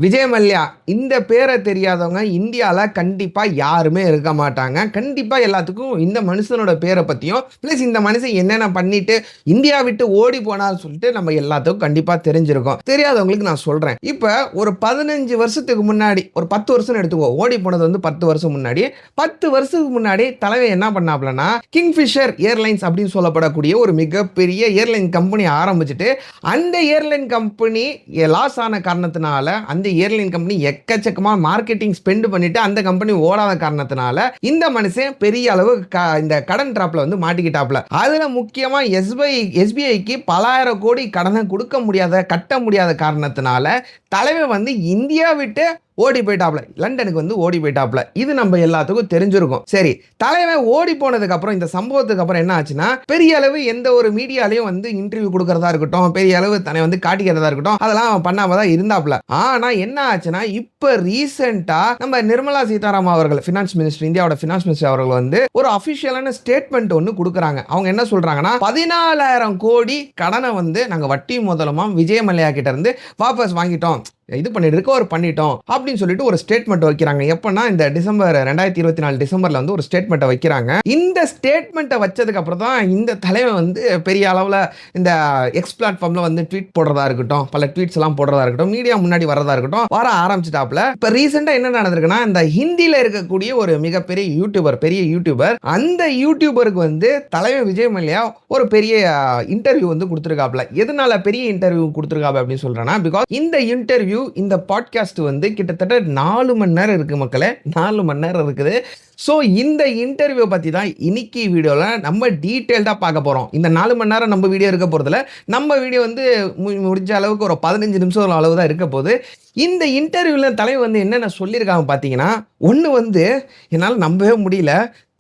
விஜய் மல்லையா இந்த பேரை தெரியாதவங்க இந்தியாவில் கண்டிப்பாக யாருமே இருக்க மாட்டாங்க. கண்டிப்பாக எல்லாத்துக்கும் இந்த மனுஷனோட பேரை பற்றியும் ப்ளஸ் இந்த மனுஷன் என்னென்ன பண்ணிட்டு இந்தியா விட்டு ஓடி போனான்னு சொல்லிட்டு நம்ம எல்லாத்துக்கும் கண்டிப்பாக தெரிஞ்சிருக்கோம். தெரியாதவங்களுக்கு நான் சொல்கிறேன். இப்போ ஒரு 15 வருஷத்துக்கு முன்னாடி, ஒரு 10 வருஷம் எடுத்துக்கோ, ஓடி போனது வந்து 10 வருஷம் முன்னாடி. 10 வருஷத்துக்கு முன்னாடி தலைவர் என்ன பண்ணாப்லன்னா, கிங்ஃபிஷர் ஏர்லைன்ஸ் அப்படின்னு சொல்லப்படக்கூடிய ஒரு மிகப்பெரிய ஏர்லைன் கம்பெனி ஆரம்பிச்சுட்டு, அந்த ஏர்லைன் கம்பெனி லாஸ் ஆன காரணத்தினால அந்த ஏர்லைன் கம்பெனி எக்கச்சக்கமா மார்க்கெட்டிங் ஸ்பெண்ட் பண்ணிட்டு அந்த கம்பெனி ஓடாத காரணத்தினால இந்த மனுஷன் பெரிய அளவு இந்த கடன் டிராப்ல வந்து மாட்டிக்கிட்டாப்ல. அதுல முக்கியமா எஸ்பிஐக்கு பலாயிரம் கோடி கடனை கொடுக்க முடியாத, கட்ட முடியாத காரணத்தினால தலைவர் வந்து இந்தியா விட்டு ஓடி போயிட்டாப்ல, லண்டனுக்கு வந்து ஓடி போயிட்டாப்ல. இது நம்ம எல்லாத்துக்கும் தெரிஞ்சிருக்கும். சரி, தலைவன் ஓடி போனதுக்கு அப்புறம், இந்த சம்பவத்துக்கு அப்புறம் என்ன ஆச்சுன்னா, பெரிய அளவு எந்த ஒரு மீடியாலையும் வந்து இன்டர்வியூ கொடுக்கறதா இருக்கட்டும், பெரிய அளவு தன்னை வந்து காட்டிக்கிறதா இருக்கட்டும், அதெல்லாம் பண்ணாம தான் இருந்தாப்ல. ஆனா என்ன ஆச்சுன்னா, இப்ப ரீசெண்டா நம்ம நிர்மலா சீதாராமன் அவர்கள், ஃபினான்ஸ் மினிஸ்டர், இந்தியாவோட ஃபினான்ஸ் மினிஸ்டர் அவர்கள் வந்து ஒரு அபிஷியலான ஸ்டேட்மெண்ட் ஒன்று கொடுக்குறாங்க. அவங்க என்ன சொல்றாங்கன்னா, 14,000 கோடி கடனை வந்து நாங்க வட்டி முதலமா விஜய் மல்லையா கிட்ட இருந்து வாபஸ் வாங்கிட்டோம், இது பண்ணிட்டு ரிகவர் பண்ணிட்டோம் அப்படின்னு சொல்லிட்டு ஒரு ஸ்டேட்மெண்ட் வைக்கிறாங்க. எப்பன்னா இந்த டிசம்பர் 2024 டிசம்பர்ல வந்து ஒரு ஸ்டேட்மெண்ட் வைக்கிறாங்க. இந்த ஸ்டேட்மெண்ட்டை வச்சதுக்கு அப்புறம் தான் இந்த தலைவன் வந்து பெரிய அளவில் இந்த எக்ஸ் பிளாட்ஃபார்ம்ல வந்து ட்வீட் போடுறதா இருக்கட்டும், பல ட்வீட்ஸ் எல்லாம் போடுறதா இருக்கட்டும், மீடியா முன்னாடி வரதா இருக்கட்டும், வர ஆரம்பிச்சிட்டாப்ல. இப்போ ரீசெண்டா என்ன நடந்திருக்குன்னா, இந்த ஹிந்தியில இருக்கக்கூடிய ஒரு மிகப்பெரிய யூடியூபர், பெரிய யூடியூபர், அந்த யூடியூபருக்கு வந்து தலைவர் விஜய் மல்லையா ஒரு பெரிய இன்டர்வியூ வந்து கொடுத்துருக்காப்ல. எதனால பெரிய இன்டர்வியூ கொடுத்துருக்காப்ல அப்படின்னு சொல்றேன்னா, பிகாஸ் இந்த இன்டர்வியூ, இந்த பாட்காஸ்ட் வந்து கிட்டத்தட்ட 4 மணி நேரம் இருக்கு மக்களே, 4 மணி நேரம் இருக்குது. ஸோ இந்த இன்டர்வியூ பற்றி தான் இன்னைக்கு வீடியோவில் நம்ம டீட்டெயில்டாக பார்க்க போகிறோம். இந்த 4 மணி நேரம் நம்ம வீடியோ இருக்க போகிறதுல, நம்ம வீடியோ வந்து முடிஞ்ச அளவுக்கு ஒரு 15 நிமிஷம் அளவு தான் இருக்க போகுது. இந்த இன்டர்வியூவில் தலைவர் வந்து என்னென்ன சொல்லியிருக்காங்க பார்த்தீங்கன்னா, ஒன்று வந்து என்னால் நம்பவே முடியல.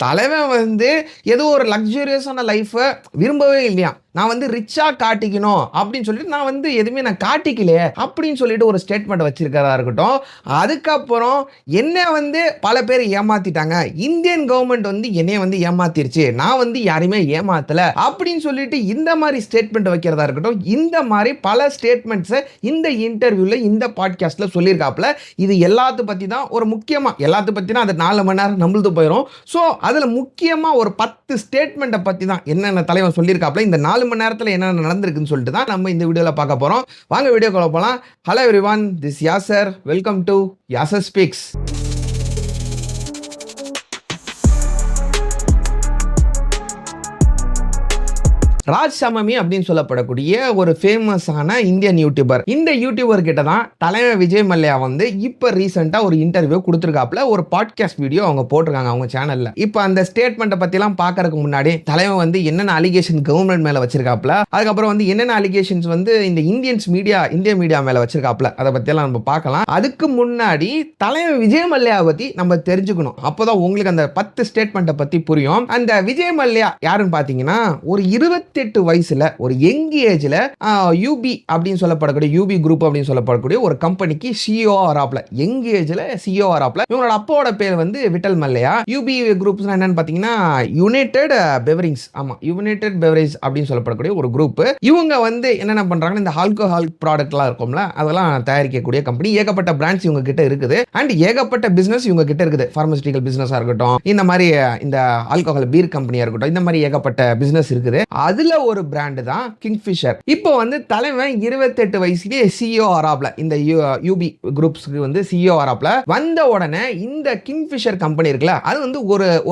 தலைவன் வந்து ஏதோ ஒரு லக்ஸூரியஸான லைஃப்பை விரும்பவே இல்லையா, நான் வந்து ரிச்சாக காட்டிக்கணும் அப்படின்னு சொல்லிட்டு நான் வந்து எதுவுமே நான் காட்டிக்கலையே அப்படின்னு சொல்லிட்டு ஒரு ஸ்டேட்மெண்ட் வச்சிருக்கிறதா இருக்கட்டும். அதுக்கப்புறம் என்ன வந்து பல பேர் ஏமாத்திட்டாங்க, இந்தியன் கவர்மெண்ட் வந்து என்னைய வந்து ஏமாத்திருச்சு, நான் வந்து யாரையுமே ஏமாத்தல அப்படின்னு சொல்லிட்டு இந்த மாதிரி ஸ்டேட்மெண்ட் வைக்கிறதா இருக்கட்டும். இந்த மாதிரி பல ஸ்டேட்மெண்ட்ஸை இந்த இன்டர்வியூல, இந்த பாட்காஸ்ட்ல சொல்லியிருக்காப்ல. இது எல்லாத்து பத்தி தான் ஒரு முக்கியமா, எல்லாத்து பத்தினா அது 4 மணி நேரம் நம்மளுக்கு போயிடும். ஸோ அதுல முக்கியமா ஒரு 10 ஸ்டேட்மெண்ட்டை பத்தி தான் என்னென்ன தலைவன் சொல்லியிருக்காப்ல, இந்த 4 மணி நேரத்தில் என்னென்ன நடந்திருக்குன்னு சொல்லிட்டு தான் நம்ம இந்த வீடியோவில் பார்க்க போறோம். வாங்க வீடியோக்குள்ள போகலாம். Hello everyone, this Yasar. Welcome to Yasar speaks. Raj சமமி அப்படின்னு சொல்லப்படக்கூடிய ஒரு ஃபேமஸான இந்தியன் யூடியூபர். இந்த யூடியூபர் கிட்ட தான் தலைவர் விஜய் மல்லையா வந்து இப்போ ரீசெண்டாக ஒரு இன்டர்வியூ கொடுத்துருக்காப்ல. ஒரு பாட்காஸ்ட் வீடியோ அவங்க போட்டிருக்காங்க அவங்க சேனல்ல. இப்போ அந்த ஸ்டேட்மெண்ட்டை பற்றிலாம் பார்க்கறதுக்கு முன்னாடி தலைவர் வந்து என்னென்ன அலிகேஷன் கவர்மெண்ட் மேலே வச்சிருக்காப்ல, அதுக்கப்புறம் வந்து என்னென்ன அலிகேஷன்ஸ் வந்து இந்த இந்திய மீடியா மேலே வச்சிருக்காப்ல, அதை பற்றியெல்லாம் நம்ம பார்க்கலாம். அதுக்கு முன்னாடி தலைவர் விஜய் மல்லையா பற்றி நம்ம தெரிஞ்சுக்கணும். அப்போதான் உங்களுக்கு அந்த 10 ஸ்டேட்மெண்ட்டை பற்றி புரியும். அந்த விஜய் மல்லையா யாருன்னு பார்த்தீங்கன்னா, ஒரு 28 வயசுல ஒரு யங் ஏஜ்ல யூபி அப்படின்னு சொல்லப்படக்கூடிய, யூபி குரூப் அப்படின்னு சொல்லப்படக்கூடிய ஒரு கம்பெனிக்கு சிஇஓ ஆராப்ல. யங் ஏஜ்ல சிஇஓ ஆராப்ல. இவங்களோட அப்பாவோட பேர் வந்து விட்டல் மல்லையா. யூபி குரூப்ஸ்னா என்னன்னு பாத்தீங்கன்னா, யுனைடெட் பெவரேஜ். ஆமா, யுனைடெட் பெவரேஜ் அப்படின்னு சொல்லப்படக்கூடிய ஒரு குரூப். இவங்க வந்து என்னென்ன பண்றாங்கன்னா, இந்த ஆல்கஹால் ப்ராடக்ட்லாம் இருக்கும்ல, அதெல்லாம் தயாரிக்கக்கூடிய கம்பெனி. ஏகப்பட்ட பிராண்ட்ஸ் இவங்க கிட்ட இருக்குது அண்ட் ஏகப்பட்ட பிசினஸ் இவங்க கிட்ட இருக்குது. பார்மசூட்டிக்கல் பிசினஸா இருக்கட்டும், இந்த மாதிரி இந்த ஆல்கஹால் பீர் கம்பெனியா இருக்கட்டும், இந்த மாதிரி ஏகப்பட்ட பிசினஸ் இருக்குது. அதுல ஒரு பிராண்ட் தான் கிங்ஃபிஷர். இப்போ வந்து தலைவன் 28 வயசுலயே சிஇஓ ஆராப்ல, இந்த யூபி குரூப்ஸ்க்கு வந்து சிஇஓ ஆராப்ல. வந்த உடனே இந்த கிங்ஃபிஷர் கம்பெனி இருக்குல்ல, அது வந்து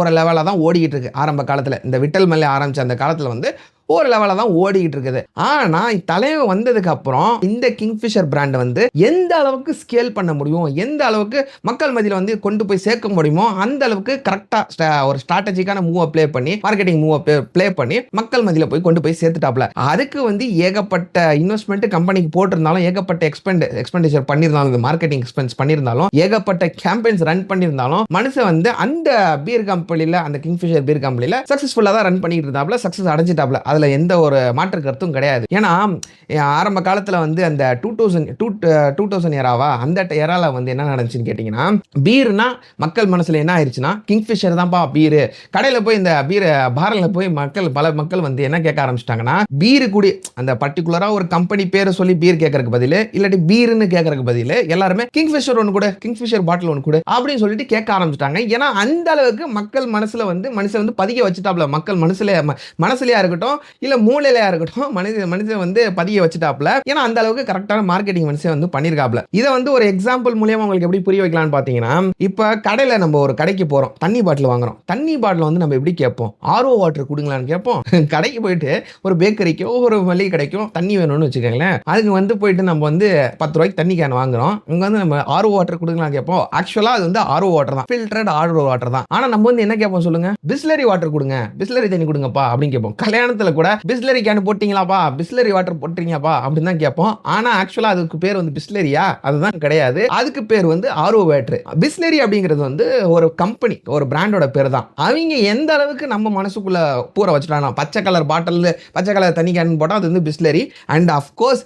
ஒரு லெவலில் தான் ஓடிக்கிட்டு இருக்கு. ஆரம்ப காலத்தில் இந்த விட்டல் மல்லையா ஆரம்பிச்ச அந்த காலத்தில் வந்து ஒரு லெவலில் தான் ஓடிக்கிட்டு இருக்குது. ஆனா தலைவன் வந்ததுக்கு அப்புறம் இந்த கிங்ஃபிஷர் பிராண்ட் வந்து எந்த அளவுக்கு ஸ்கேல் பண்ண முடியும், எந்த அளவுக்கு மக்கள் மத்தியில் வந்து கொண்டு போய் சேர்க்க முடியுமோ அந்த அளவுக்கு கரெக்டா ஒரு ஸ்ட்ராட்டஜிக்கான மூவ் ப்ளே பண்ணி, மார்க்கெட்டிங் மூவ் ப்ளே பண்ணி மக்கள் மத்தியில் போய் கொண்டு போய் சேர்த்துட்டாப்ல. அதுக்கு வந்து ஏகப்பட்ட இன்வெஸ்ட்மெண்ட் கம்பெனிக்கு போட்டிருந்தாலும், ஏகப்பட்ட எக்ஸ்பெண்டிச்சர் பண்ணியிருந்தாலும், மார்க்கெட்டிங் எக்ஸ்பென்ஸ் பண்ணியிருந்தாலும், ஏகப்பட்ட கேம்பெயின்ஸ் ரன் பண்ணியிருந்தாலும், மனுஷன் வந்து அந்த பீர் கம்பெனியில், அந்த கிங்ஃபிஷர் பீர் கம்பெனியில் சக்சஸ்ஃபுல்லாக தான் ரன் பண்ணிட்டு இருந்தாப்ல, சக்சஸ் அடைஞ்சிட்டாப்ல. அதுல எந்த ஒரு மாற்று கருத்தும் கிடையாது. ஏன்னா ஆரம்ப காலத்துல வந்து அந்த 2000 ஏராவா அந்த ஏரால வந்து என்ன நடந்துச்சுன்னு கேட்டீங்கன்னா, பீர்னா மக்கள் மனசுல என்ன ஆயிருச்சுன்னா, கிங்ஃபிஷர் தான்ப்பா பீரு. கடையில போய் இந்த பீர பார்ல போய் பல மக்கள் வந்து என்ன கேட்க ஆரம்பிச்சிட்டாங்கன்னா, பீரு குடி அந்த பர்ட்டிகுலரா ஒரு கம்பெனி பேரை சொல்லி பீர் கேட்கறதுக்கு பதிலு, இல்லாட்டி பீர்னு கேட்கறதுக்கு பதிலு எல்லாருமே கிங்ஃபிஷர் ஒன்னு கொடு, கிங்ஃபிஷர் பாட்டில் ஒன்னு கொடு அப்படின்னு சொல்லிட்டு கேட்க ஆரம்பிச்சிட்டாங்க. ஏன்னா அந்த அளவுக்கு மக்கள் மனசுல வந்து மனுஷன் வந்து பதிய வச்சுட்டாப்ல. மக்கள் மனசுலயா இருக்கட்டும், இல்ல மூளையிலயா இருக்கட்டும், மனுஷன் வந்து பதிய வச்சுட்டாப்ல. ஏன்னா அந்த அளவுக்கு கரெக்டான மார்க்கெட்டிங் மனுஷன் வந்து பண்ணிருக்காப்ல. இதை வந்து ஒரு எக்ஸாம்பிள் மூலியமா உங்களுக்கு எப்படி புரிய வைக்கலாம்னு பாத்தீங்கன்னா, இப்ப கடையில நம்ம ஒரு கடைக்கு போறோம், தண்ணி பாட்டில் வாங்குறோம். தண்ணி பாட்டில் வந்து நம்ம எப்படி கேட்போம்? ஆர்ஓ வாட்டர் கொடுங்களான்னு கேட்போம். கடைக்கு போயிட்டு ஒரு பேக்கரிக்கோ ஒரு மளிகை கடைக்கும் தண்ணி வேணும்னு வச்சுக்கோங்களேன், அதுக்கு வந்து போயிட்டு நம்ம வந்து 10 ரூபாய்க்கு தண்ணி கேன் வாங்குறோம். இங்க வந்து நம்ம ஆர்ஓ வாட்டர் கொடுங்களான்னு கேட்போம். ஆக்சுவலா அது வந்து ஆர்ஓ வாட்டர் தான், ஃபில்டர்ட் ஆர்ஓ வாட்டர் தான். ஆனா நம்ம வந்து என்ன கேட்போம் சொல்லுங்க? பிஸ்லரி வாட்டர் கொடுங்க, பிஸ்லரி தண்ணி கொடுங்கப்பா அப்படின்னு கேட்போம். கல்யாணத்துல கூட பிஸ்லரி கேன் போட்டீங்களாப்பா, பிஸ்லரி வாட்டர் போட்டீங்கப்பா அப்படின்னு தான் கேட்போம். ஆனா ஆக்சுவலா அதுக்கு பேர் வந்து பிஸ்லரியா? அதுதான் கிடையாது. அதுக்கு பேர் வந்து ஆர்ஓ வாட்டர். பிஸ்லரி அப்படிங்கிறது வந்து ஒரு கம்பெனி, ஒரு பிராண்டோட பேர் தான். அவங்க எந்த அளவுக்கு நம்ம மனசுக்குள்ள பூர வச்சுட்டாங்க. பச்சை கலர் பாட்டில், பச்சை கலர் தண்ணி கேன் போட்டால் அது வந்து Bisleri. And of course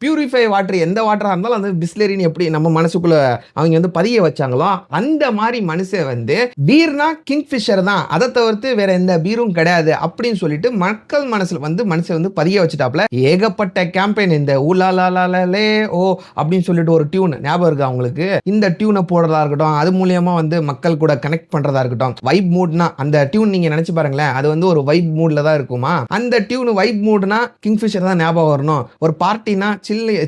purify water, எந்த வாட்டராக இருந்தாலும் அது பிஸ்லரின்னு எப்படி நம்ம மனசுக்குள்ள அவங்க வந்து பதிய வச்சாங்களோ, அந்த மாதிரி மனுஷன் வந்து பீர்னா கிங்ஃபிஷர் தான், அதை தவிர்த்து வேற எந்த பீரும் கிடையாது அப்படின்னு சொல்லிட்டு மக்கள் மனசுல வந்து மனுஷன் வந்து பதிய வச்சுட்டாப்ல. ஏகப்பட்ட கேம்பெயின், இந்த ஊலாலாலே ஓ அப்படின்னு சொல்லிட்டு ஒரு டியூன் ஞாபகம் இருக்கு அவங்களுக்கு. இந்த டியூனை போடுறதா இருக்கட்டும், அது மூலியமா வந்து மக்கள் கூட கனெக்ட் பண்றதா இருக்கட்டும். வைப் மூட்னா அந்த டியூன் நீங்க நினைச்சு பாருங்களேன், அது வந்து ஒரு வைப் மூட்ல தான் இருக்குமா. அந்த டியூன் வைப் மூட்னா கிங்ஃபிஷர் தான் ஞாபகம் வரணும். ஒரு பார்ட்டினா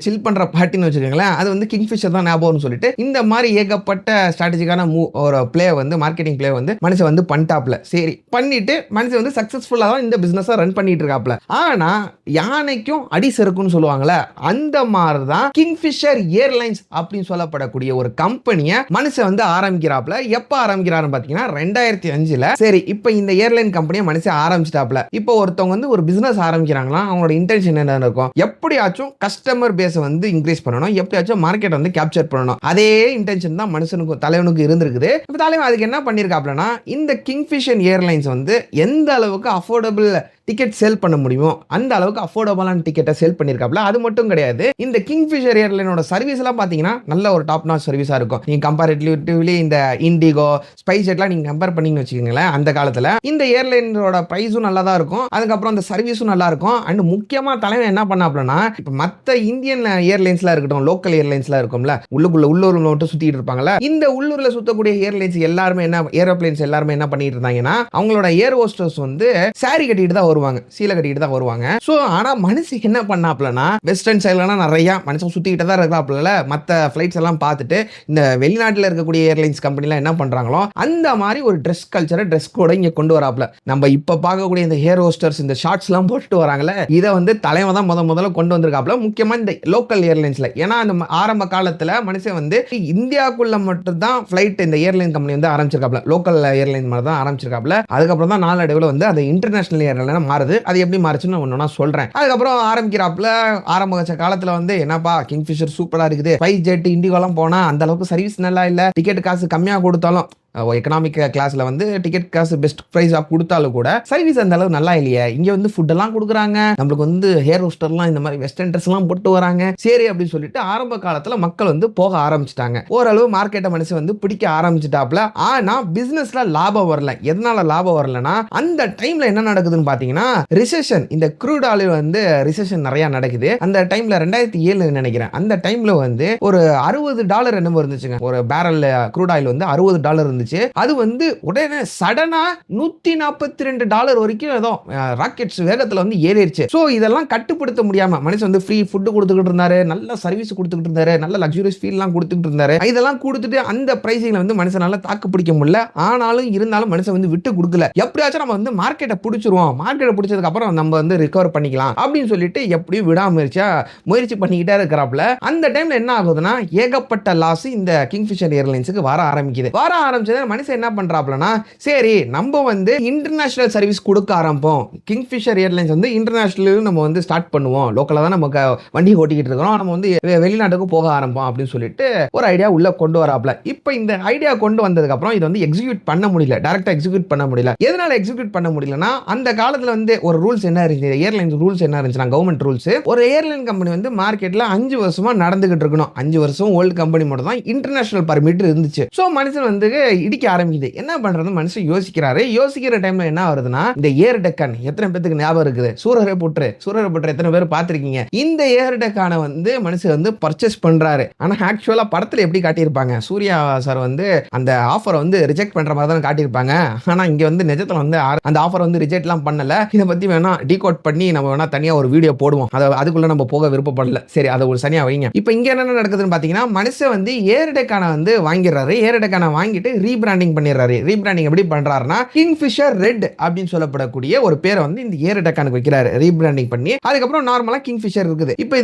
சில் பண்ற பார்ட்டின்னு வச்சுக்கோங்களேன், அது வந்து கிங்ஃபிஷர் தான் ஞாபகம்னு சொல்லிட்டு இந்த மாதிரி ஏகப்பட்ட ஸ்ட்ராட்டஜிக்கான ஒரு பிளே வந்து மார்க்கெட்டிங் பிளே வந்து மனுஷன் வந்து பண்ணிட்டாப்ல. சரி பண்ணிட்டு மனுஷன் வந்து சக்சஸ்ஃபுல்லா தான் இந்த பிசினஸ் ரன் பண்ணிட்டு இருக்காப்ல. ஆனா யானைக்கும் அடி செருக்குன்னு சொல்லுவாங்கல்ல, அந்த மாதிரி தான் கிங்ஃபிஷர் ஏர்லைன்ஸ் அப்படின்னு சொல்லப்படக்கூடிய ஒரு கம்பெனியை மனுஷன் வந்து ஆரம்பிக்கிறாப்ல. எப்ப ஆரம்பிக்கிறாருன்னு பாத்தீங்கன்னா 2005ல. சரி, இப்போ இந்த ஏர்லைன் கம்பெனியை மனுஷன் ஆரம்பிச்சிட்டாப்ல. இப்போ ஒருத்தவங்க வந்து ஒரு பிசினஸ் ஆரம்பிக்கிறாங்களா, அவங்களோட இன்டென்ஷன் என்ன இருக்கும்? எப்படியாச்சும் கஸ்டமர் பேஸை வந்து இன்க்ரீஸ் பண்ணணும், எப்படியாச்சும் மார்க்கெட் வந்து கேப்சர் பண்ணணும். அதே இன்டென்ஷன் தான் மனுஷனுக்கு, தலைவனுக்கு இருந்திருக்குது. இப்போ தலைவன் அதுக்கு என்ன பண்ணிருக்காப்லனா, இந்த கிங்ஃபிஷர் ஏர்லைன்ஸ் வந்து எந்த அளவுக்கு அஃபோர்டபுள் டிக்கெட் சேல் பண்ண முடியுமோ அந்த அளவுக்கு அஃபோர்டபுளான டிக்கெட்டை சேல் பண்ணியிருக்காப்ல. அது மட்டும் கிடையாது, இந்த கிங்ஃபிஷர் ஏர்லைனோட சர்வீஸ் எல்லாம் பார்த்தீங்கன்னா நல்ல ஒரு டாப் நாச் சர்வீஸாக இருக்கும். நீங்கள் கம்பேரிட்டிவ்லி இந்த இண்டிகோ, ஸ்பைஸ் ஜெட்லாம் நீங்கள் கம்பேர் பண்ணிங்கன்னு வச்சுக்கோங்களேன், அந்த காலத்தில் இந்த ஏர்லைனோட ப்ரைஸும் நல்லா தான் இருக்கும், அதுக்கப்புறம் அந்த சர்வீஸும் நல்லா இருக்கும். அண்ட் முக்கியமாக தலைவன் என்ன பண்ணாப்லனா, இப்போ மற்ற இந்தியன் ஏர்லைன்ஸ்லாம் இருக்கட்டும், லோக்கல் ஏர்லைன்ஸ்லாம் இருக்கும்ல, உள்ளூரில் மட்டும் சுற்றிட்டு இருப்பாங்கல்ல, இந்த உள்ளூரில் சுற்றக்கூடிய ஏர்லைன்ஸ் எல்லாருமே என்ன, ஏரோப்ளைன்ஸ் எல்லாருமே என்ன பண்ணிட்டு இருந்தாங்கன்னா, அவங்களோட ஏர் ஹோஸ்டர்ஸ் வந்து சாரி கட்டிட்டு தான் வருவாங்க, சீலை கட்டிட்டு தான் வருவாங்க. சோ ஆனா மனுஷன் என்ன பண்ணாப்லனா, வெஸ்டர்ன் சைடுலனா நிறைய மனுஷன் சுத்திக்கிட்டு தான் இருக்காப்ல. மத்த ஃளைட்ஸ் எல்லாம் பார்த்துட்டு இந்த வெளிநாட்டுல இருக்கக்கூடிய ஏர்லைன்ஸ் கம்பெனிலாம் என்ன பண்றாங்களோ அந்த மாதிரி ஒரு ட்ரெஸ் கல்ச்சரை, ட்ரெஸ் கோட இங்க கொண்டு வராப்ல. நம்ம இப்ப பார்க்கக்கூடிய இந்த ஏர் ஹோஸ்டர்ஸ் இந்த ஷார்ட்ஸ் எல்லாம் போட்டுட்டு வராங்கல்ல, இதை வந்து தலைவன் தான் முதல்ல கொண்டு வந்திருக்காப்ல. முக்கியமா இந்த லோக்கல் ஏர்லைன்ஸ்ல. ஏன்னா அந்த ஆரம்ப காலத்துல மனுஷன் வந்து இந்தியாவுக்குள்ள மட்டும் தான் ஃளைட் இந்த ஏர்லைன் கம்பெனி வந்து ஆரம்பிச்சிருக்காப்ல, லோக்கல் ஏர்லைன் மாதிரி தான் ஆரம்பிச்சிருக்காப்ல. அதுக்கப்புறம் தான் நாளடைவில் வந்து அது இன்டர்நேஷனல் ஏர்லைன் மாறுது. அது எப்படி மாறுச்சுன்னு ஒண்ணா சொல்றேன். அதுக்கப்புறம் ஆரம்பிக்கிறாப்ல. ஆரம்ப காலத்துல வந்து என்னப்பா கிங்ஃபிஷர் சூப்பரா இருக்குது, ஸ்பைஸ் ஜெட், இண்டிகோலாம் போனா அந்த அளவுக்கு சர்வீஸ் நல்லா இல்ல, டிக்கெட் காசு கம்மியா கொடுத்தாலும் எக்கனாமிக் கிளாஸ்ல வந்து டிக்கெட் காசு பெஸ்ட் பிரைஸா கொடுத்தாலும் கூட சர்வீஸ் அந்த அளவு நல்லா இல்லையே. இங்க வந்து ஃபுட் எல்லாம் கொடுக்குறாங்க, நம்மளுக்கு வந்து ஹேர் ஹோஸ்டர்லாம் இந்த மாதிரி வெஸ்டர்ன் ட்ரெஸ் எல்லாம் போட்டு வராங்க, சரி அப்படின்னு சொல்லிட்டு ஆரம்ப காலத்துல மக்கள் வந்து போக ஆரம்பிச்சிட்டாங்க. ஓரளவு மார்க்கெட்டை மனுஷன் வந்து பிடிக்க ஆரம்பிச்சிட்டாப்ல. ஆனா பிசினஸ்ல லாபம் வரல. எதனால லாபம் வரலன்னா, அந்த டைம்ல என்ன நடக்குதுன்னு பாத்தீங்கன்னா ரிசெஷன். இந்த க்ரூட் ஆயில் வந்து ரிசெஷன் நிறைய நடக்குது. அந்த டைம்ல 2007 நினைக்கிறேன். அந்த டைம்ல வந்து ஒரு $60 என்னமோ இருந்துச்சுங்க. ஒரு பேரல் க்ரூட் ஆயில் வந்து $60 இருந்துச்சு. அது வந்து உடனே சடனா $142 வரைக்கும் ஏதோ ராக்கெட்ஸ் வேகத்துல வந்து ஏறிடுச்சு. சோ இதெல்லாம் கட்டுப்படுத்த முடியாம மனுஷன் வந்து ஃப்ரீ ஃபுட் கொடுத்துக்கிட்டு இருந்தாரு, நல்ல சர்வீஸ் கொடுத்துக்கிட்டு இருந்தாரு, நல்ல லக்ஸூரியஸ் ஃபீல்லாம் கொடுத்துக்கிட்டு இருந்தாரு. இதெல்லாம் கொடுத்துட்டு அந்த பிரைசிங்ல வந்து மனுஷனால தாக்கு பிடிக்க முடியல. ஆனாலும் இருந்தாலும் மனுஷன் வந்து விட்டு கொடுக்கல. எப்படியாச்சும் நம்ம வந்து மார்க்கெட்டை பிடிச்சிருவோம், மார்க்கெட்டை பிடிச்சதுக்கு அப்புறம் நம்ம வந்து ரிகவர் பண்ணிக்கலாம் அப்படின்னு சொல்லிட்டு எப்படியும் முயற்சி பண்ணிக்கிட்டே இருக்கிறாப்ல. அந்த டைம்ல என்ன ஆகுதுன்னா, ஏகப்பட்ட லாஸ் இந்த கிங்ஃபிஷர் ஏர்லைன்ஸுக்கு வர ஆரம்பிக்குது. மனுஷன் என்ன பண்றாப்லனா, சரி நம்ம வந்து இன்டர்நேஷனல் சர்வீஸ் கொடுக்க ஆரம்பிப்போம். கிங்ஃபிஷர் ஏர்லைன்ஸ் வந்து இன்டர்நேஷனல் நம்ம வந்து ஸ்டார்ட் பண்ணுவோம். லோக்கலா தான் நமக்கு வண்டி ஓட்டிக்கிட்டு இருக்கிறோம். நம்ம வந்து வெளிநாட்டுக்கு போக ஆரம்பிப்போம் அப்படின்னு சொல்லிட்டு ஒரு ஐடியா உள்ள கொண்டு வராப்ல. இப்ப இந்த ஐடியா கொண்டு வந்ததுக்கு அப்புறம் இதை வந்து எக்ஸிக்யூட் பண்ண முடியல. டைரக்டா எக்ஸிக்யூட் பண்ண முடியல. எதனால எக்ஸிக்யூட் பண்ண முடியலனா, அந்த காலத்துல வந்து ஒரு ரூல்ஸ் என்ன இருந்துச்சு, ஏர்லைன்ஸ் ரூல்ஸ் என்ன இருந்துச்சுனா, கவர்மெண்ட் ரூல்ஸ், ஒரு ஏர்லைன் கம்பெனி வந்து மார்க்கெட்ல 5 வருஷமா நடந்துகிட்டு இருக்கணும். 5 வருஷம் ஓல்டு கம்பெனி மட்டும் தான் இன்டர்நேஷனல் பர்மிட் இருந்துச்சு. சோ மனுஷன் வந்து இடிக்க ஆரம்பிக்குது. என்ன பண்றது மனுஷன் யோசிக்கிறாரு. யோசிக்கிற டைம்ல என்ன வருதுன்னா, இந்த ஏர் டெக்கன் எத்தனை பேருக்கு ஞாபகம் இருக்குது? சூரரை புற்று எத்தனை பேர் பார்த்திருக்கீங்க? இந்த ஏர் டெக்கான வந்து மனுஷன் வந்து பர்ச்சேஸ் பண்றாரு. ஆனா ஆக்சுவலா படத்துல எப்படி காட்டியிருப்பாங்க, சூர்யா சார் வந்து அந்த ஆஃபரை வந்து ரிஜெக்ட் பண்ற மாதிரி தான் காட்டியிருப்பாங்க. ஆனா இங்க வந்து நிஜத்துல வந்து அந்த ஆஃபர் வந்து ரிஜெக்ட்லாம் பண்ணல. இதை பத்தி வேணா டீகோட் பண்ணி நம்ம வேணா தனியா ஒரு வீடியோ போடுவோம். அதுக்குள்ள நம்ம போக விருப்பப்படல. சரி, அதை ஒரு சனியா வைங்க. இப்போ இங்க என்ன நடக்குதுன்னு பாத்தீங்கன்னா, மனுஷன் வந்து ஏர்டெக்கான வந்து வாங்கிடுறாரு. ஏர்டெக்கான வாங்கிட்டு ரீபிராண்டிங் பண்ணிடுறாரு. ரீபிராண்டிங் எப்படி பண்றாருன்னா, கிங்ஃபிஷர் ரெட் அப்படின்னு சொல்லப்படக்கூடிய ஒரு பேரை வந்து இந்த ஏர்டெக்கானுக்கு வைக்கிறாரு. ரீபிராண்டிங் பண்ணி அதுக்கப்புறம் நார்மலா கிங்ஃபிஷர் இருக்குது. இப்போ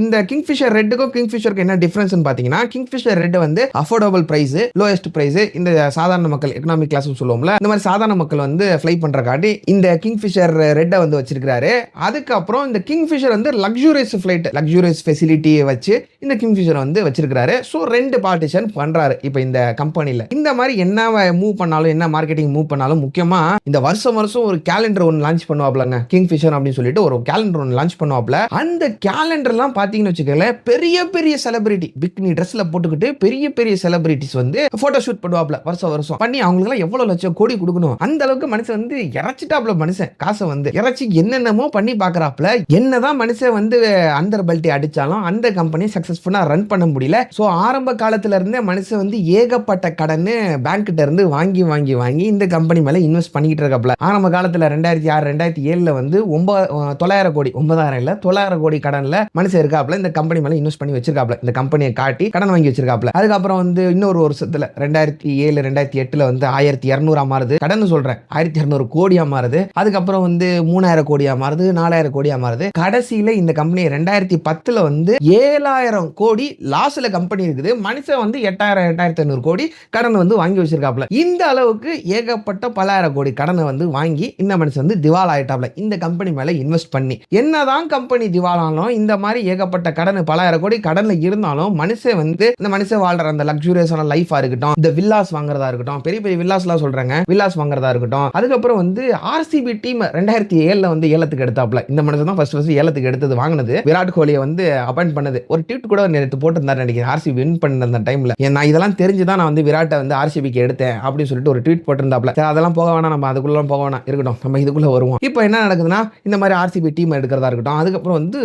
இந்த கிங்ஃபிஷர் ரெட்டுக்கும் கிங்ஃபிஷருக்கு என்ன டிஃபரன்ஸ் பாத்தீங்கன்னா, கிங்ஃபிஷர் ரெட் வந்து அஃபோர்டபிள் பிரைஸ், லோயஸ்ட் பிரைஸ், இந்த சாதாரண மக்கள் எக்கனாமிக் கிளாஸ் சொல்லுவோம்ல, இந்த மாதிரி சாதாரண மக்கள் வந்து ஃப்ளை பண்ற காட்டி இந்த கிங்ஃபிஷர் ரெட்டை வந்து வச்சிருக்காரு. அதுக்கப்புறம் இந்த கிங்ஃபிஷர் வந்து லக்ஸூரியஸ் ஃப்ளைட், லக்ஸூரியஸ் ஃபெசிலிட்டியை வச்சு இந்த கிங்ஃபிஷர் வந்து வச்சிருக்காரு. ஸோ 2 பார்ட்டிஷன் பண்றாரு. இப்போ இந்த கம்பெனில இந்த மாதிரி என்ன மூவ் பண்ணாலும், என்ன மார்க்கெட்டிங் மூவ் பண்ணாலும், முக்கியமா இந்த வருஷம் ஒரு கேலண்டர் ஒன்று லான்ச் பண்ணுவாப்லங்க, கிங்ஃபிஷர் அப்படின்னு சொல்லிட்டு ஒரு கேலண்டர் ஒன்று லான்ச் பண்ணுவாப்ல. அந்த கேலண்டர்லாம் பாத்தீங்கன்னு வச்சுக்கோங்களேன், பெரிய பெரிய செலிபிரிட்டி பிக்னி ட்ரெஸ்ல போட்டுக்கிட்டு பெரிய பெரிய செலிபிரிட்டிஸ் வந்து போட்டோ ஷூட் பண்ணுவாப்ல. வருஷம் பண்ணி அவங்களுக்கு எவ்வளவு லட்சம் கோடி கொடுக்கணும், அந்த அளவுக்கு மனுஷன் வந்து இறச்சிட்டாப்ல. மனுஷன் காசை வந்து இறச்சி என்னென்னமோ பண்ணி பாக்குறாப்ல. என்னதான் மனுஷன் வந்து அண்டர் பெல்ட் அடிச்சாலும் அந்த கம்பெனி சக்சஸ்ஃபுல்லா ரன் பண்ண முடியல. சோ ஆரம்ப காலத்துல இருந்தே மனுஷன் வந்து ஏகப்பட்ட கடன் பேங்க் கிட்ட இருந்து வாங்கி வாங்கி வாங்கி இந்த கம்பெனி மேல இன்வெஸ்ட் பண்ணிட்டு இருக்காப்ல. ஆரம்ப காலத்துல 2006 2007 வந்து 900 கோடி, 9000 இல்ல 900 கோடி கடன்ல மனுஷன் இருக்காப்ல. இந்த கம்பெனி மேல இன்வெஸ்ட் பண்ணி வச்சிருக்காப்ல. இந்த கம்பெனியை காட்டி கடன் வாங்கி வச்சிருக்காப்ல. அதுக்கப்புறம் வந்து இன்னொரு வருஷத்துல 2007 2008 வந்து 1200 மாறுது. கடன் சொல்றேன், 1200 கோடியா மாறுது. அதுக்கப்புறம் வந்து 3000 கோடியா மாறுது, 4000 கோடியா மாறுது. கடைசியில இந்த கம்பெனி 2010 வந்து 7000 கோடி லாஸ்ல கம்பெனி இருக்குது. மனுஷன் வந்து 8000 8500 கோடி கடன் வந்து வாங்கி வச்சிருக்காப்ல. இந்த அளவுக்கு ஏகப்பட்ட பலாயிரம் கோடி கடனை வந்து வாங்கி இந்த மனுஷன் வந்து திவால் ஆயிட்டாப்ல. இந்த கம்பெனி மேல இன்வெஸ்ட் பண்ணி என்னதான் கம்பெனி திவாலானாலும், இந்த மாதிரி ஏகப்பட்ட கடன் பலாயிரம் கோடி கடன்ல இருந்தாலும் மனுஷன் வந்து இந்த மனுஷன் வாழ்ற அந்த லக்ஸூரியஸான லைஃபா இருக்கட்டும், இந்த வில்லாஸ் வாங்குறதா இருக்கட்டும், பெரிய பெரிய வில்லாஸ்லாம் சொல்றாங்க, வில்லாஸ் வாங்குறதா இருக்கட்டும், அதுக்கப்புறம் வந்து ஆர்சிபி டீம் 2007 வந்து ஏலத்துக்கு எடுத்தாப்ல. இந்த மனுஷன் தான் ஃபர்ஸ்ட் ஏலத்துக்கு எடுத்தது, வாங்கினது. விராட் கோலியை வந்து அப்பாயிண்ட் பண்ணது. ஒரு ட்வீட் கூட நேத்து போட்டிருந்தாரு நினைக்கிறேன், ஆர்சிபி வின் பண்ண அந்த டைம்ல. நான் இதெல்லாம் தெரிஞ்சுதான் நான் வந்து விராட்டை வந்து ஆர்சிபிக்கு எடுத்தேன் அப்படின்னு சொல்லிட்டு ஒரு ட்வீட் போட்டிருந்தாப்ல. அதெல்லாம் போக வேணாம், நம்ம அதுக்குள்ள போக வேணாம், இருக்கட்டும், நம்ம இதுக்குள்ள வருவோம். இப்போ என்ன நடக்குதுன்னா, இந்த மாதிரி ஆர்சிபி டீம் எடுக்கிறதா இருக்கட்டும், அதுக்கப்புறம் வந்து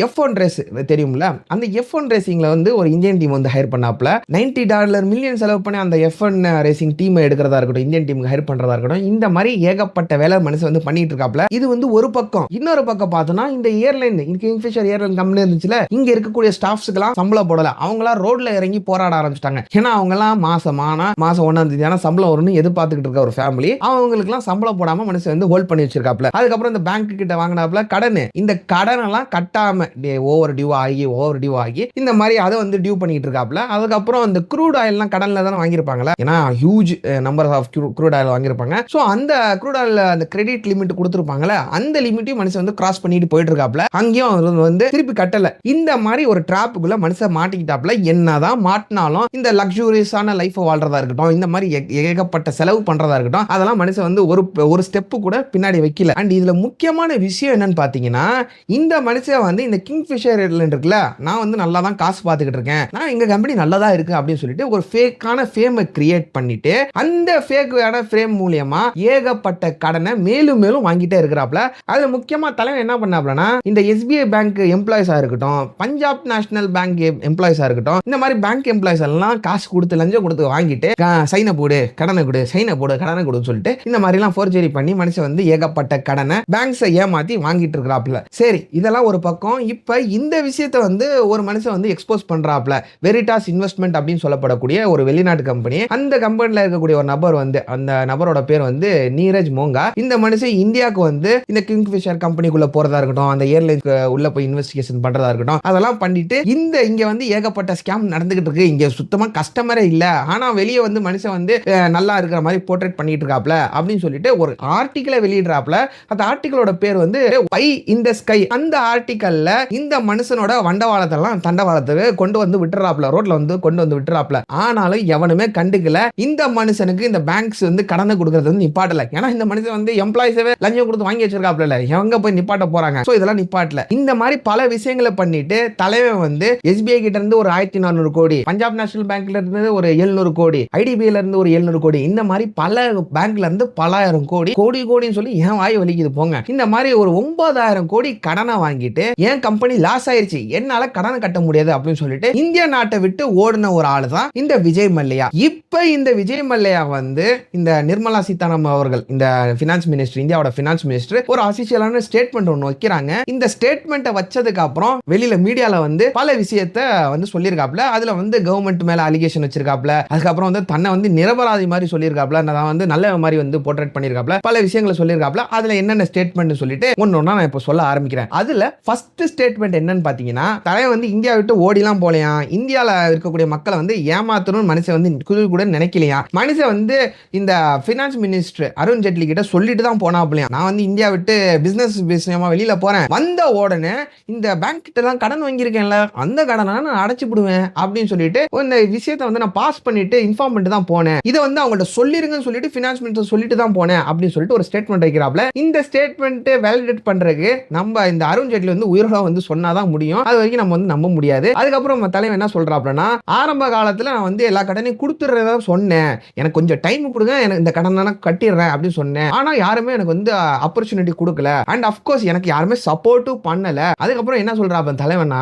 F1 ரேஸ் தெரியும்ல, அந்த F1 ரேசிங்ல வந்து ஒரு இந்தியன் டீம் வந்து ஹையர் பண்ணாப்ல. $90 மில்லியன் செலவு பண்ணி அந்த F1 ரேசிங் டீம் எடுக்கிறதா இருக்கட்டும், இந்தியன் டீமுக்கு ஹையர் பண்றதா இருக்கட்டும், இந்த மாதிரி ஏகப்பட்ட வேலை மனுஷன் வந்து பண்ணிட்டு இருக்காப்ல. இது வந்து ஒரு பக்கம். இன்னொரு பக்கம் பார்த்தோம்னா, இந்த ஏர்லைன் கிங்ஃபிஷர் ஏர்லைன் கம்பெனி இருந்துச்சுல, இங்க இருக்கக்கூடிய ஸ்டாஃப்ஸ்க்குலாம் சம்பளம் போடல. அவங்களாம் ரோட்ல இறங்கி போராட ஆரம்பிச்சிட்டாங்க. ஏன்னா அவங்கலாம் மாசம் 1ஆம் தேதி சம்பளம் வரும்னு எதிர்பார்த்துக்கிட்டு இருக்க ஒரு ஃபேமிலி, அவங்களுக்குலாம் சம்பளம் போடாம மனுஷன் வந்து ஹோல்ட் பண்ணி வச்சிருக்காப்ல. அதுக்கப்புறம் இந்த பேங்க் கிட்ட வாங்கினாப்ல கடன், இந்த கடனெல்லாம் கட்டாம ஓவர் டியூ ஆகி இந்த மாதிரி அதை வந்து டியூ பண்ணிட்டு இருக்காப்ல. அதுக்கப்புறம் இந்த க்ரூட் ஆயில்லாம் கடன்ல தானே வாங்கியிருப்பாங்களா, ஏன்னா huge number of crude oil வாங்கியிருப்பாங்க. ஸோ அந்த க்ரூட் ஆயில் அந்த கிரெடிட் லிமிட் கொடுத்துருப்பாங்களே, அந்த லிமிட்டையும் மனுஷன் வந்து கிராஸ் பண்ணிட்டு போயிட்டு இருக்காப்ல. அங்கேயும் வந்து திருப்பி கட்டல. இந்த மாதிரி ஒரு டிராப்புக்குள்ள மனுஷன் மாட்டிக்கிட்டாப்ல. என்னதான் மாட்டினாலும் இந்த லக்ஸூரியஸான லைஃப் வாழ்றதா இருக்கட்டும், இந்த மாதிரி ஏகப்பட்ட செலவு பண்றதா இருக்கட்டும், அதெல்லாம் மனுஷன் வந்து ஒரு ஸ்டெப் கூட பின்னாடி வைக்கல. அண்ட் இதுல முக்கியமான விஷயம் என்னன்னு பாத்தீங்கன்னா, இந்த மனுஷன் வந்து இந்த கிங்ஃபிஷர் ஏர்லைன் இருக்குல்ல, நான் வந்து நல்லா தான் காசு பார்த்துக்கிட்டு இருக்கேன், நான் எங்க கம்பெனி நல்லதா இருக்கு அப்படின்னு சொல்லிட்டு ஒரு ஃபேக்கான ஃபேமை கிரியேட் பண்ணிட்டு அந்த ஃபேக்கான ஃபேம் மூலியமா ஏகப்பட்ட கடனை மேலும் மேலும் வாங்கிட்டே இருக்கிறாப்ல. அதுல முக்கியமா தலைவன் என்ன பண்ணாப்லனா, இந்த SBI பேங்க் எம்ப்ளாயிஸா இருக்கட்டும், பஞ்சாப் நேஷனல் பேங்க் எம்ப்ளாயிஸா இருக்கட்டும், இந்த மாதிரி பேங்க் எம்ப்ளாயிஸ் எல்லாம் காசு கொடுத்து லஞ்சம் கொடுத்து வாங்கிட்டு சைனை போடு கடனை கொடு, சைனை போடு கடனை கொடுன்னு சொல்லிட்டு இந்த மாதிரி எல்லாம் ஃபோர்ஜரி பண்ணி மனுஷன் வந்து ஏகப்பட்ட கடனை பேங்க்ஸை ஏமாத்தி வாங்கிட்டு இருக்கிறாப்ல. சரி, இதெல்லாம் ஒரு பக்கம். இப்ப இந்த விஷயத்தை வந்து ஒரு மனுஷன் வந்து எக்ஸ்போஸ் பண்றாப்ல. வெரிட்டாஸ் இன்வெஸ்ட்மெண்ட் அப்படின்னு சொல்லப்படக்கூடிய ஒரு வெளிநாட்டு கம்பெனி, அந்த கம்பெனில இருக்கக்கூடிய ஒரு நபர் வந்து, அந்த நபரோட பேர் வந்து நீரஜ் மோங்கா. இந்த மனுஷன் இந்தியாவுக்கு வந்து இந்த கிங்ஃபிஷர் கம்பெனிக்குள்ள போறதா இருக்கட்டும், அந்த ஏர்லைன்ஸ் உள்ள போய் இன்வெஸ்டிகேஷன் பண்றதா இருக்கட்டும், அதெல்லாம் பண்ணிட்டு இங்க வந்து ஏகப்பட்ட ஸ்கேம் நடந்துகிட்டு இருக்கு. இங்க சுத்தமா கஸ்டமரே இல்ல, ஆனா வெளியே வந்து வந்து மனுஷன் வந்து நல்லா இருக்கிற மாதிரி போர்ட்ரேட் பண்ணிட்டு இருக்காப்ல அப்படின்னு சொல்லிட்டு ஒரு ஆர்டிகிளை வெளியிடுறாப்ல. அந்த ஆர்டிகிளோட பேர் வந்து வை இன் தி ஸ்கை. அந்த ஆர்டிகிள்ல இந்த மனுஷனோட வண்டவாளத்தெல்லாம் தண்டவாளத்துக்கு கொண்டு வந்து விட்டுறாப்ல, ரோட்ல வந்து கொண்டு வந்து விட்டுறாப்ல. ஆனாலும் எவனுமே கண்டுக்கல. இந்த மனுஷனுக்கு இந்த பேங்க்ஸ் வந்து கடனை கொடுக்கறது வந்து நிப்பாட்டல. ஏன்னா இந்த மனுஷன் வந்து எம்ப்ளாயிஸவே லஞ்சம் கொடுத்து வாங்கி வச்சிருக்காப்ல, எவங்க போய் நிப்பாட்ட போறாங்க. சோ இதெல்லாம் நிப்பாட்டல. இந்த மாதிரி பல விஷயங்களை பண்ணிட்டு தலைவன் வந்து எஸ்பிஐ கிட்ட இருந்து ஒரு 1400 கோடி, பஞ்சாப் நேஷனல் பேங்க்ல இருந்து ஒரு 700 கோடி, ஐடிபிஐல இருந்து ஒரு 700 கோடி, இந்த மாதிரி பல பேங்க்ல இருந்து பலாயிரம் கோடி கோடி கோடின்னு சொல்லி ஏன் வாய் வலிக்குது போங்க. இந்த மாதிரி ஒரு 9000 கோடி கடனை வாங்கிட்டு என் கம்பெனி லாஸ் ஆயிருச்சு, என்னால கடனை கட்ட முடியாது அப்படின்னு சொல்லிட்டு இந்திய நாட்டை விட்டு ஓடின ஒரு ஆளு தான் இந்த விஜய் மல்லையா. இப்ப இந்த விஜய் மல்லையா வந்து இந்த நிர்மலா சீதாராமன் அவர்கள், இந்த பினான்ஸ் மினிஸ்டர், இந்தியாவோட பினான்ஸ் மினிஸ்டர் ஒரு அபிஷியலான ஸ்டேட்மெண்ட் ஒன்னு வைக்கிறாங்க. இந்த ஸ்டேட்மெண்ட்டை வச்சதுக்கு அப்புறம் வெளியில மீடியால வந்து பல விஷயத்த வந்து சொல்லியிருக்காப்ல. அதுல வந்து கவர்மெண்ட் மேல அலிகேஷன் வச்சிருக்காப்ல, அதுக்கப்புறம் வந்து தன்னை வந்து நிரபராதி மாதிரி சொல்லியிருக்காப்ல, நான் வந்து நல்ல மாதிரி வந்து போர்ட்ரேட் பண்ணியிருக்காப்ல, பல விஷயங்களை சொல்லியிருக்காப்ல. அதுல என்னென்ன ஸ்டேட்மெண்ட் சொல்லிட்டு ஒன்னொன்னா நான் இப்ப சொல்ல ஆரம்பிக்கிறேன். அதுல ஃபர்ஸ்ட் ஸ்டேட்மெண்ட் என்னன்னு பாத்தீங்கன்னா, தலைவன் வந்து இந்தியா விட்டு ஓடிலாம் போலையா, இந்தியால இருக்கக்கூடிய மக்களை வந்து ஏமாத்தணும்னு மனுஷன் வந்து கூட நினைக்கலையா. மனுஷன் வந்து இந்த பினான்ஸ் மினிஸ்டர் அருண் ஜேட்லி கிட்ட சொல்லிட்டு தான் போனாப்லையா, நான் வந்து இந்தியா விட்டு பிசினஸ் விஷயமா வெளியில போறேன், வந்த உடனே இந்த பேங்க் கிட்ட எல்லாம் கடன் வாங்கியிருக்கேன்ல, அந்த கடனை நான் அடைச்சு விடுவேன் அப்படின்னு சொல்லிட்டு இந்த விஷயத்தை வந்து நான் பாஸ் பண்ணிட்டு இன்ஃபார்ம் பண்ணிட்டு தான் போனேன். இதை வந்து அவங்கள்ட்ட சொல்லிருங்கன்னு சொல்லிட்டு பினான்ஸ் மினிஸ்டர் சொல்லிட்டு தான் போனேன் அப்படின்னு சொல்லிட்டு ஒரு ஸ்டேட்மெண்ட் வைக்கிறாப்ல. இந்த ஸ்டேட்மெண்ட் வேலிடேட் பண்றதுக்கு நம்ம இந்த அருண் ஜேட்லி வந்து உயிரோட வந்து சொன்னாதான் முடியும். அது வரைக்கும் நம்ம வந்து நம்ப முடியாது. அதுக்கப்புறம் தலைவர் என்ன சொல்றாப்லன்னா, ஆரம்ப காலத்துல நான் வந்து எல்லா கடனையும் கொடுத்துறதா சொன்னேன், எனக்கு கொஞ்சம் டைம் கொடுங்க, எனக்கு இந்த கடன் நான் கட்டிடுறேன் அப்படின்னு சொன்னேன். ஆனா யாருமே எனக்கு வந்து ஆப்பர்ச்சுனிட்டி கொடுக்கல, அண்ட் அஃப்கோர்ஸ் எனக்கு யாருமே சப்போர்ட்டும் பண்ணல. அதுக்கப்புறம் என்ன சொல்றாப்ல தலைவனா,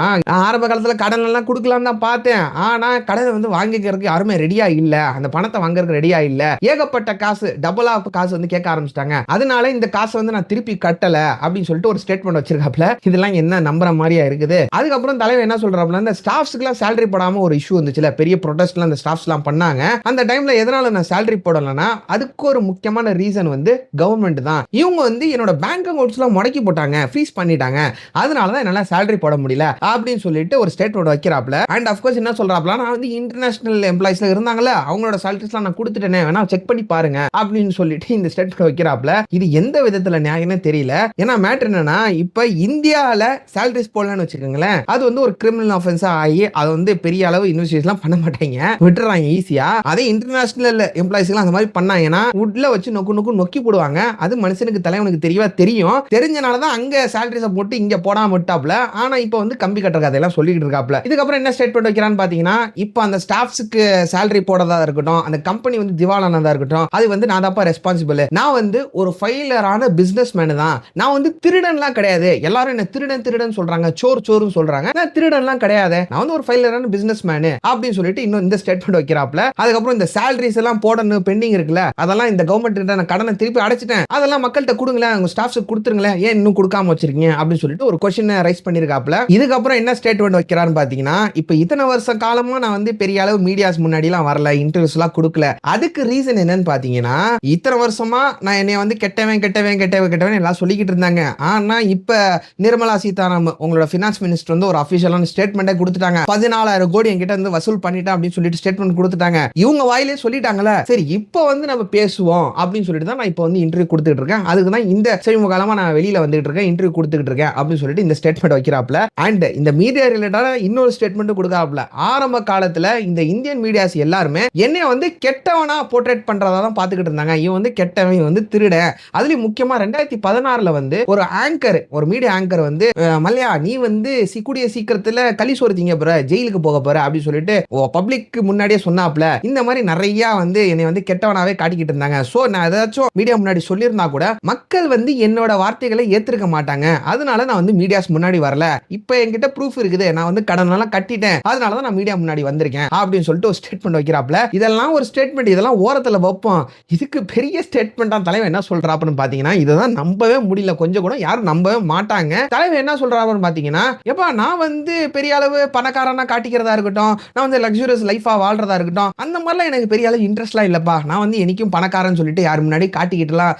ஆரம்ப காலத்துல கடன் எல்லாம் கொடுக்கலாம் தான் பார்த்தேன், ஆனா கடனை வந்து வாங்கிக்கிறதுக்கு யாருமே ரெடியா இல்ல, அந்த பணத்தை வாங்குறதுக்கு ரெடியா இல்ல, ஏகப்பட்ட காசு டபுளா காசு வந்து கேட்க ஆரம்பிச்சிட்டாங்க, அதனால இந்த காசை வந்து நான் திருப்பி கட்டல அப்படின்னு சொல்லிட்டு ஒரு ஸ்டேட்மெண்ட் வச்சிருக்காப்ல. இதெல்லாம் என்ன நம்புற மாதிரியா இருக்குது. அதுக்கப்புறம் தலைவர் என்ன சொல்றாப்ல, இந்த ஸ்டாஃப்ஸ்க்குலாம் சேலரி போடாம ஒரு இஷ்யூ வந்துச்சுல, பெரிய ப்ரொடெஸ்ட்லாம் அந்த ஸ்டாஃப்ஸ்லாம் பண்ணாங்க. அந்த டைம்ல எதனால நான் சேலரி போடலன்னா, அதுக்கு ஒரு முக்கியமான ரீசன் வந்து கவர்மெண்ட் தான். இவங்க வந்து என்னோட பேங்க் அக்கவுண்ட்ஸ்லாம் முடக்கி போட்டாங்க, ஃப்ரீஸ் பண்ணிட்டாங்க, அதனால தான் என்னால சேலரி போட முடியல அப்படின்னு சொல்லிட்டு ஒரு ஸ்டேட்மெண்ட் வைக்கிறாப்ல. அண்ட் ஆஃப் கோர்ஸ் என்ன சொல்றாப்ல, நான் வந்து இன்டர்நேஷனல் எம்ப்ளாயிஸ்ல இருந்தாங்கல, அவங்களோட சேலரிஸ்லாம் நான் கொடுத்துட்டேனே, வேணா செக் பண்ணி பாருங்க அப்படின்னு சொல்லிட்டு இந்த ஸ்டேட்மெண்ட் வைக்கிறாப்ல. இது எந்த விதத்துல நியாயம்னே தெரியல. ஏன்னா மேட்டர் என்னன்னா, இப்ப இந்தியால சேலரிஸ் போடலன்னு வச்சுக்கோங்களேன், அது வந்து ஒரு கிரிமினல் ஆஃபென்ஸா ஆகி அதை வந்து பெரிய அளவு இன்வெஸ்டிகேஷன் பண்ண மாட்டாங்க, விட்டுறாங்க ஈஸியா. அதே இன்டர்நேஷனல் எம்ப்ளாயிஸ்லாம் அந்த மாதிரி பண்ணாங்கன்னா உட்ல வச்சு நொக்கி போடுவாங்க. அது மனுஷனுக்கு தலைவனுக்கு தெரியவா தெரியும், தெரிஞ்சனால தான் அங்க சேலரிஸை போட்டு இங்க போடாம விட்டாப்ல. ஆனா இப்போ வந்து கம்பி கட்டுற கதையெல்லாம் சொல்லிட்டு இருக்காப்ல. இதுக்கப்புறம் என்ன ஸ்டேட்மெண்ட் வைக்கிறான்னு பாத்தீங்கன்னா, இப்போ அந்த ஸ்டாஃப்ஸ்க்கு சேலரி போடறதா இருக்கட்டும், அந்த கம்பெனி வந்து திவாலானதா இருக்கட்டும், அது வந்து நான் தான் ரெஸ்பான்சிபிள், நான் வந்து ஒரு ஃபெயிலரான பிசினஸ் மேன் தான், நான் வந்து திருடன்லாம் கிடையாது. எல்லாரும் என்ன திருடன் சொல்றாங்க, சோறுன்னு சொல்றாங்க, நான் திருடன்லாம் கிடையாது, நான் வந்து ஒரு ஃபெயிலரான பிசினஸ் மேன் அப்படின்னு சொல்லிட்டு இன்னும் இந்த ஸ்டேட்மெண்ட் வைக்கிறாப்ல. அதுக்கப்புறம் இந்த சேலரிஸ் எல்லாம் போடணும் பெண்டிங் இருக்குல்ல, அதெல்லாம் இந்த கவர்மெண்ட் கிட்ட நான் கடனை திருப்பி அடைச்சிட்டேன், அதெல்லாம் மக்கள்கிட்ட கொடுங்களேன், உங்க ஸ்டாஃப்ஸ்க்கு கொடுத்துருங்களேன், ஏன் இன்னும் கொடுக்காம வச்சிருக்கீங்க அப்படின்னு சொல்லிட்டு ஒரு क्वेश्चन ரைஸ் பண்ணிருக்காப்ல. இதுக்கப்புறம் என்ன ஸ்டேட்மெண்ட் வைக்கிறான்னு பாத்தீங்கன்னா, இப்போ இத்தனை வருஷ காலமா நான் வந்து பெரிய அளவு மீடியாஸ் முன்னாடிலாம் வரல, இன்டர்வியூஸ்லாம் கொடுக்கல, அதுக்கு ரீசன் என்னன்னு பாத்தீங்கன்னா, இத்தனை வருஷமா நான் என்னைய வந்து கெட்டவன் எல்லாம் சொல்லிக்கிட்டு இருந்தாங்க. ஆனா இப்ப நிர்மலா சீதாராமன் உங்களோட பினான்ஸ் மினிஸ்டர் வந்து ஒரு அபிஷியலான ஸ்டேட்மெண்ட்டே கொடுத்துட்டாங்க, 14,000 கோடி என்கிட்ட வந்து வசூல் பண்ணிட்டேன் அப்படின்னு சொல்லிட்டு ஸ்டேட்மெண்ட் கொடுத்துட்டாங்க. இவங்க வாயிலே சொல்லிட்டாங்கல்ல, சரி இப்போ வந்து நம்ம பேசுவோம் அப்படின்னு சொல்லிட்டு தான் நான் இப்போ வந்து இன்டர்வியூ கொடுத்துட்டு இருக்கேன். அதுக்கு தான் இந்த சமீப காலமா நான் வெளியில வந்துட்டு இருக்கேன், இன்டர்வியூ கொடுத்துட்டு இருக்கேன் அப்படின்னு சொல்லிட்டு இந்த ஸ்டேட்மெண்ட் வைக்கிறாப்ல. அண்ட் இந்த மீடியா ரிலேட்டடா இன்னொரு ஸ்டேட்மெண்ட் கொடுக்காப்ல. ஆரம்ப காலத்துல இந்த இந்தியன் மீடியாஸ் எல்லாருமே என்னைய வந்து கெட்டவனா போர்ட்ரேட் பண்றதா தான் பாத்துக்கிட்டு இருந்தாங்க, இவன் வந்து கெட்டவன், இவன் வந்து திருட. அதுலயும் முக்கியமா 2016ல வந்து ஒரு ஆங்கர், ஒரு மீடியா ஆங்கர் வந்து, மல்லையா நீ வந்து கூடிய சீக்கிரத்துல களி சோறு திங்க போற, ஜெயிலுக்கு போக போற அப்படின்னு சொல்லிட்டு பப்ளிக் முன்னாடியே சொன்னாப்ல. இந்த மாதிரி நிறைய வந்து என்னை வந்து கெட்டவனாவே காட்டிக்கிட்டு இருந்தாங்க. சோ நான் ஏதாச்சும் மீடியா முன்னாடி சொல்லியிருந்தா கூட மக்கள் வந்து என்னோட வார்த்தைகளை ஏத்துக்க மாட்டாங்க, அதனால நான் வந்து மீடியாஸ் முன்னாடி வரல, இப்போ என்கிட்ட ப்ரூஃப் இருக்குது, நான் வந்து கடன் எல்லாம் கட்டிட்டேன், அதனால தான் நான் மீடியா முன்னாடி வந்திருக்கேன் அப்படின்னு சொல்லிட்டு ஒரு ஸ்டேட்மெண்ட் வைக்கிறாப்ல. இதெல்லாம் ஒரு ஸ்டேட்மெண்ட், இதெல்லாம் ஓரத்துல வைப்போம், இதுக்கு பெரிய ஸ்டேட்மெண்டா தலைவர் என்ன சொல்றாப்புன்னு பாத்தீங்கன்னா, இதுதான் நம்பவே முடியல, கொஞ்சம் கூட யாரும் நம்பவே மாட்டாங்க. தலைவர் என்ன சொல்றாருன்னு பாத்தீங்கன்னா, எப்பா நான் வந்து பெரிய அளவு பணக்காரனா காட்டிக்கிறதா இருக்கட்டும், நான் வந்து லக்ஸூரியஸ் லைஃபா வாழ்றதா இருக்கட்டும், அந்த மாதிரிலாம் எனக்கு பெரிய அளவு இன்ட்ரெஸ்ட்லாம் இல்லப்பா, நான் வந்து என்னைக்கும் பணக்காரன் சொல்லிட்டு யார் முன்னாடி காட்டிக்கிட்டுலாம்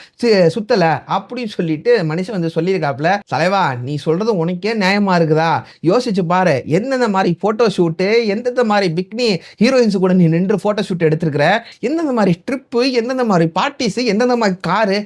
சுத்தல அப்படின்னு சொல்லிட்டு மனுஷன் வந்து சொல்லியிருக்காப்ல. தலைவா நீ சொல்றது உனக்கே நியாயமா இருக்குதா, யோசிச்சு பாரு, எந்தெந்த மாதிரி போட்டோ ஷூட்டு, எந்தெந்த மாதிரி பிக்னி ஹீரோயின்ஸ் கூட நீ நின்று போட்டோ ஷூட் எடுத்திருக்கிற, எந்தெந்த மாதிரி ட்ரிப்பு, எந்தெந்த மாதிரி பார்ட்டிஸ், எந்தெந்த மாதிரி காரு,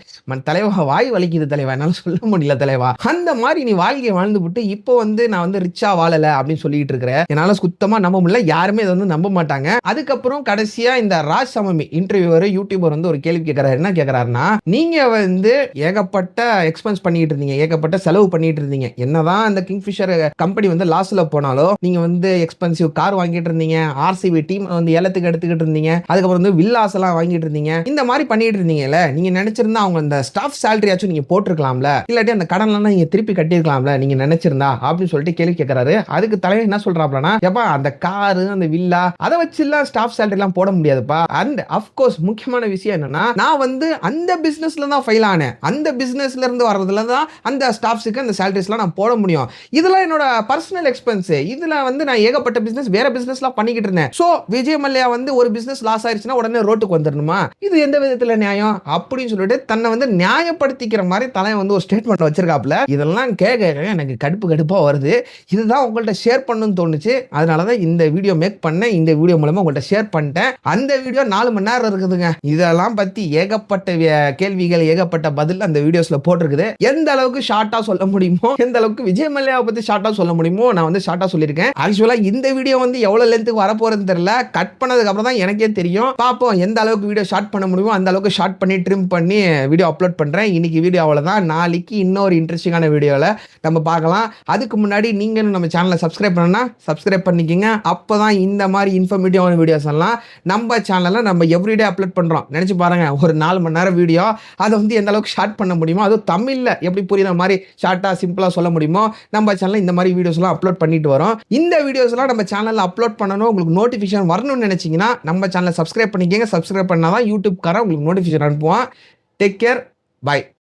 தலைவா வாய் வலிக்குது தலைவா, என்னால சொல்ல முடியல தலைவா. அந்த மாதிரி நீ வாழ்க்கையை வாழ்ந்துவிட்டு இப்போ வந்து நான் வந்து ரிச்சா வாழல அப்படின்னு சொல்லிட்டு இருக்கிற, என்னால சுத்தமா நம்ப முடியல. யாருமே இதை வந்து நம்ப மாட்டாங்க. அதுக்கப்புறம் கடைசியா இந்த ராஜ் சமமி இன்டர்வியூவர் யூடியூபர் வந்து ஒரு கேள்வி கேட்கிறாரு. என்ன கேட்கிறாருன்னா, நீங்க வந்து ஏகப்பட்ட எக்ஸ்பென்ஸ் பண்ணிட்டு இருந்தீங்க, ஏகப்பட்ட செலவு பண்ணிட்டு இருந்தீங்க. என்னதான் அந்த கிங்ஃபிஷர் கம்பெனி வந்து லாஸ்ல போனாலும் நீங்க வந்து எக்ஸ்பென்சிவ் கார் வாங்கிட்டு இருந்தீங்க, ஆர்சிபி டீம் வந்து ஏலத்துக்கு எடுத்துக்கிட்டு இருந்தீங்க, அதுக்கப்புறம் வந்து வில்லாஸ் எல்லாம் வாங்கிட்டு இருந்தீங்க. இந்த மாதிரி பண்ணிட்டு இருந்தீங்கல்ல, நீங்க நினைச்சிருந்தா அவங்க அந்த ஸ்டாஃப் சேலரியாச்சும் நீங்க போட்டிருக்கலாம்ல, இல்லாட்டி அந்த கடன்லாம் நீங்க திருப்பி கட்டியிருக்கலாம்ல நீங்க நினைச்சிருந்தா அப்படின்னு சொல்லிட்டு கேள்வி கேட்கிறாரு. அதுக்கு தலைவர் என்ன சொல்றாப்லனா, ஏப்பா அந்த காரு அந்த வில்லா அதை வச்சுலாம் ஸ்டாஃப் சேலரி எல்லாம் போட முடியாதுப்பா. அண்ட் அஃப்கோர்ஸ் முக்கியமான விஷயம் என்னன்னா, நான் வந்து அந்த பிசினஸ்ல தான் ஃபைல் ஆனேன். அந்த பிசினஸ்ல இருந்து வர்றதுல தான் அந்த ஸ்டாஃப்ஸுக்கு அந்த சேலரிஸ்லாம் நான் போட முடியும். இதெல்லாம் என்னோட பர்சனல் எக்ஸ்பென்ஸ். இதுல வந்து நான் ஏகப்பட்ட பிசினஸ் வேற பிசினஸ்லாம் பண்ணிக்கிட்டு இருந்தேன். சோ விஜய் மல்லையா வந்து ஒரு பிசினஸ் லாஸ் ஆயிருச்சுன்னா உடனே ரோட்டுக்கு வந்துடணுமா? இது எந்த விதத்துல நியாயம் அப்படின்னு சொல்லிட்டு தன்னை வந்து நியாயப்படுத்திக்கிற மாதிரி தலைவன் வந்து ஒரு ஸ்டேட்மெண்ட் வச்சிருக்காப்ல. இதெல்லாம் கேட்க எனக்கு கடுப்பா வருது. இதுதான் உங்கள்ட்ட ஷேர் பண்ணணும்னு தோணுச்சு. அதனால தான் இந்த வீடியோ மேக் பண்ணேன். இந்த வீடியோ மூலமா உங்கள்ட்ட ஷேர் பண்ணிட்டேன். அந்த வீடியோ 4 மணி நேரம் இருக்குதுங்க. இதெல்லாம் பத்தி ஏகப்பட்ட கேள்விகள், ஏகப்பட்ட பதில் அந்த வீடியோஸ்ல போட்டிருக்குது. எந்த அளவுக்கு ஷார்ட்டா சொல்ல முடியுமோ, எந்த அளவுக்கு விஜய் மல்லையாவை பத்தி ஷார்ட்டா சொல்ல முடியுமோ நான் வந்து ஷார்ட்டா சொல்லியிருக்கேன். ஆக்சுவலா இந்த வீடியோ வந்து எவ்வளவு லென்த்துக்கு வரப்போறதுன்னு தெரியல. கட் பண்ணதுக்கு அப்புறம் தான் எனக்கே தெரியும். பாப்போம் எந்த அளவுக்கு வீடியோ ஷார்ட் பண்ண முடியுமோ அந்த அளவுக்கு ஷார்ட் பண்ணி ட்ரிம் பண்ணி வீடியோ அப்லோட் பண்றேன். இன்னைக்கு வீடியோ அவ்வளவுதான். நாளைக்கு இன்னொரு இன்ட்ரெஸ்டிங்கான வீடியோல நம்ம பார்க்கலாம். அதுக்கு முன்னாடி நீங்களும் நம்ம சேனலை சப்ஸ்கிரைப் பண்ணணும்னா சப்ஸ்கிரைப் பண்ணிக்கங்க. அப்பதான் இந்த மாதிரி இன்ஃபர்மேட்டிவான வீடியோஸ் எல்லாம் நம்ம சேனல்ல நம்ம எவ்ரிடே அப்லோட் பண்றோம். நினைச்சு பாருங்க, ஒரு 4 மணி நேரம் வீடியோ அதை வந்து எந்த அளவுக்கு ஷார்ட் பண்ண முடியுமோ, அதுவும் தமிழ்ல எப்படி புரியுற மாதிரி ஷார்ட்டா சிம்பிளா சொல்ல முடியுமோ நம்ம சேனல்ல இந்த மாதிரி வீடியோஸ் எல்லாம் அப்லோட் பண்ணிட்டு வரோம். இந்த வீடியோஸ் எல்லாம் நம்ம சேனல்ல அப்லோட் பண்ணணும், உங்களுக்கு நோட்டிஃபிகேஷன் வரணும்னு நினைச்சீங்கன்னா நம்ம சேனலை சப்ஸ்கிரைப் பண்ணிக்கங்க. சப்ஸ்கிரைப் பண்ணாதான் யூடியூப் காரன் உங்களுக்கு நோட்டிஃபிகேஷன் அனுப்புவான். Take care, by.